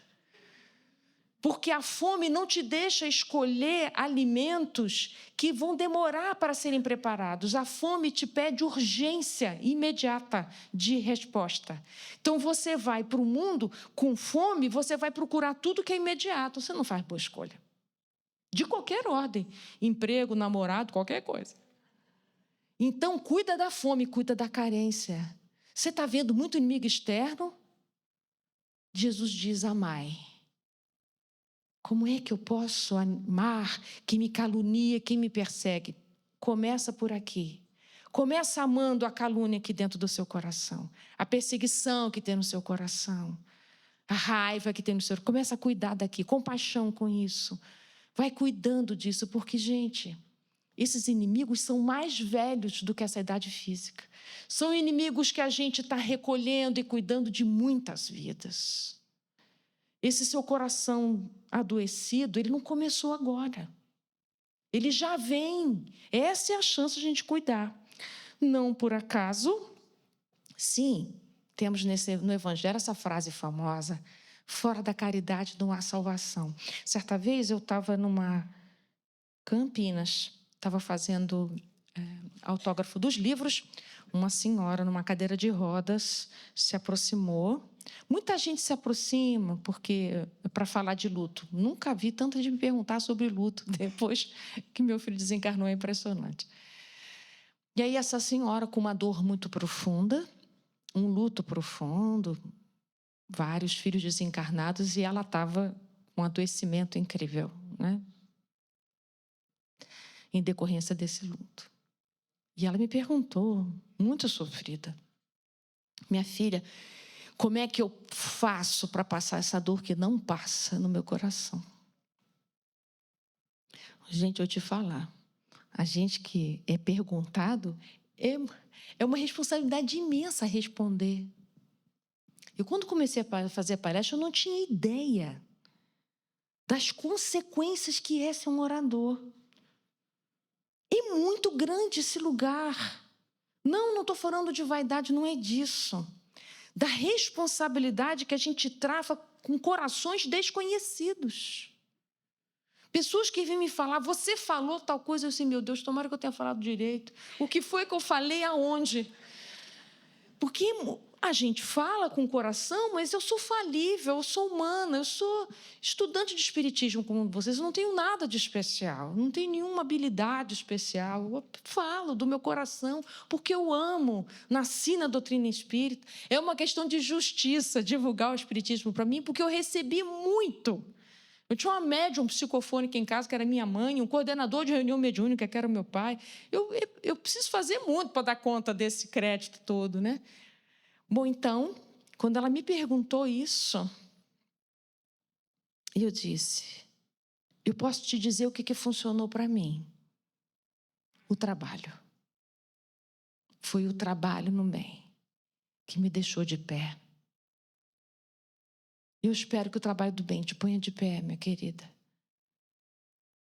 Porque a fome não te deixa escolher alimentos que vão demorar para serem preparados. A fome te pede urgência imediata de resposta. Então, você vai para o mundo com fome, você vai procurar tudo que é imediato. Você não faz boa escolha. De qualquer ordem. Emprego, namorado, qualquer coisa. Então, cuida da fome, cuida da carência. Você está vendo muito inimigo externo? Jesus diz: amai. Como é que eu posso amar quem me calunia, quem me persegue? Começa por aqui. Começa amando a calúnia aqui dentro do seu coração, a perseguição que tem no seu coração, a raiva que tem no seu coração. Começa a cuidar daqui, compaixão com isso. Vai cuidando disso, porque, gente, esses inimigos são mais velhos do que essa idade física. São inimigos que a gente está recolhendo e cuidando de muitas vidas. Esse seu coração adoecido, ele não começou agora. Ele já vem. Essa é a chance de a gente cuidar. Não por acaso, sim, temos no Evangelho essa frase famosa: fora da caridade não há salvação. Certa vez eu estava numa Campinas, estava fazendo autógrafo dos livros, uma senhora numa cadeira de rodas se aproximou. Muita gente se aproxima porque para falar de luto. Nunca vi tanta gente me perguntar sobre luto depois que meu filho desencarnou, é impressionante. E aí essa senhora com uma dor muito profunda, um luto profundo, vários filhos desencarnados, e ela estava com um adoecimento incrível, né? Em decorrência desse luto. E ela me perguntou, muito sofrida: minha filha, como é que eu faço para passar essa dor que não passa no meu coração? Gente, eu te falar, a gente que é perguntado, é uma responsabilidade imensa responder. Eu, quando comecei a fazer palestra, eu não tinha ideia das consequências que é ser um orador. É muito grande esse lugar. Não estou falando de vaidade, não é disso. Da responsabilidade que a gente trava com corações desconhecidos. Pessoas que vêm me falar: você falou tal coisa, eu sei, meu Deus, tomara que eu tenha falado direito. O que foi que eu falei aonde? Porque a gente fala com o coração, mas eu sou falível, eu sou humana, eu sou estudante de espiritismo como vocês, eu não tenho nada de especial, não tenho nenhuma habilidade especial. Eu falo do meu coração, porque eu amo, nasci na doutrina espírita. É uma questão de justiça divulgar o espiritismo para mim, porque eu recebi muito. Eu tinha uma médium psicofônica em casa, que era minha mãe, um coordenador de reunião mediúnica, que era meu pai. Eu preciso fazer muito para dar conta desse crédito todo, né? Bom, então, quando ela me perguntou isso, eu disse: eu posso te dizer o que funcionou para mim. O trabalho. Foi o trabalho no bem que me deixou de pé. Eu espero que o trabalho do bem te ponha de pé, minha querida.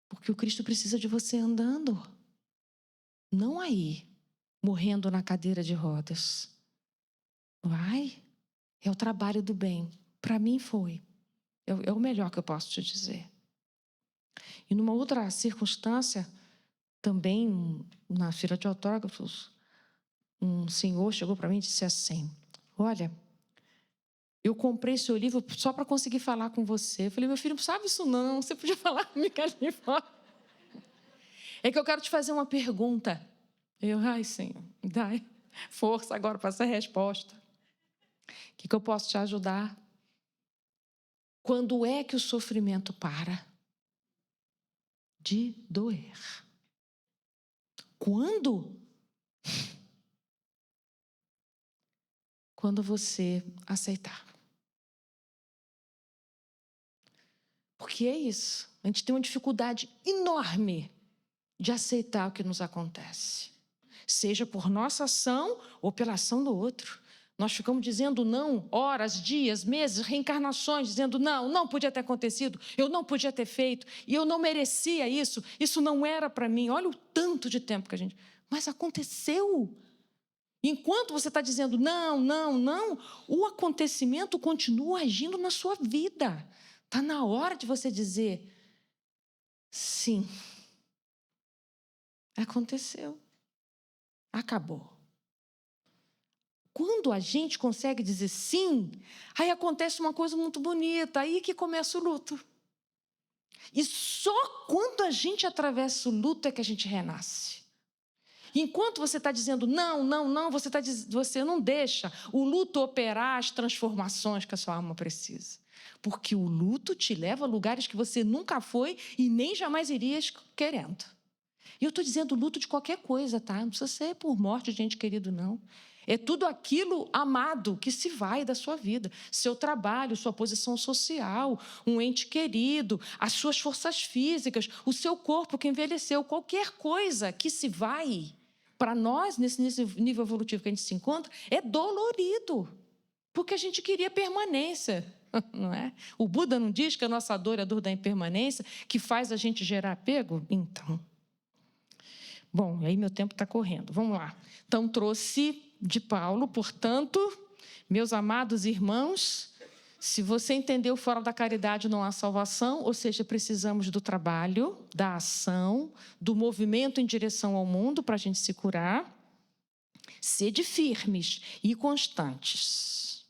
Porque o Cristo precisa de você andando. Não aí, morrendo na cadeira de rodas. Vai, é o trabalho do bem. Para mim foi. É o melhor que eu posso te dizer. E numa outra circunstância, também na feira de autógrafos, um senhor chegou para mim e disse assim: olha, eu comprei seu livro só para conseguir falar com você. Eu falei: meu filho, não sabe isso não, você podia falar comigo ali fora. É que eu quero te fazer uma pergunta. Ai, Senhor, dai força agora para essa resposta. O que eu posso te ajudar? Quando é que o sofrimento para de doer? Quando? Quando você aceitar. Porque é isso. A gente tem uma dificuldade enorme de aceitar o que nos acontece. Seja por nossa ação ou pela ação do outro. Nós ficamos dizendo não, horas, dias, meses, reencarnações, dizendo não podia ter acontecido, eu não podia ter feito, e eu não merecia isso não era para mim. Olha o tanto de tempo que a gente... Mas aconteceu. Enquanto você está dizendo não, o acontecimento continua agindo na sua vida. Está na hora de você dizer sim. Aconteceu. Acabou. Quando a gente consegue dizer sim, aí acontece uma coisa muito bonita, aí que começa o luto. E só quando a gente atravessa o luto é que a gente renasce. Enquanto você está dizendo não, você não deixa o luto operar as transformações que a sua alma precisa. Porque o luto te leva a lugares que você nunca foi e nem jamais irias querendo. E eu estou dizendo luto de qualquer coisa, tá? Não precisa ser por morte de gente querida, não. É tudo aquilo amado que se vai da sua vida. Seu trabalho, sua posição social, um ente querido, as suas forças físicas, o seu corpo que envelheceu, qualquer coisa que se vai, para nós, nesse nível evolutivo que a gente se encontra, é dolorido. Porque a gente queria permanência, não é? O Buda não diz que a nossa dor é a dor da impermanência, que faz a gente gerar apego? Então... Bom, aí meu tempo está correndo. Vamos lá. Então, trouxe de Paulo, portanto, meus amados irmãos, se você entendeu fora da caridade não há salvação, ou seja, precisamos do trabalho, da ação, do movimento em direção ao mundo para a gente se curar. Sede firmes e constantes,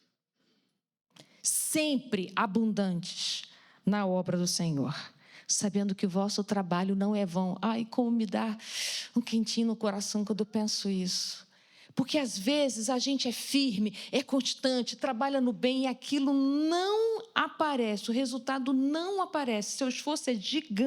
sempre abundantes na obra do Senhor, sabendo que o vosso trabalho não é vão. Ai, como me dá um quentinho no coração quando eu penso isso. Porque, às vezes, a gente é firme, é constante, trabalha no bem e aquilo não aparece, o resultado não aparece. Seu esforço é gigante.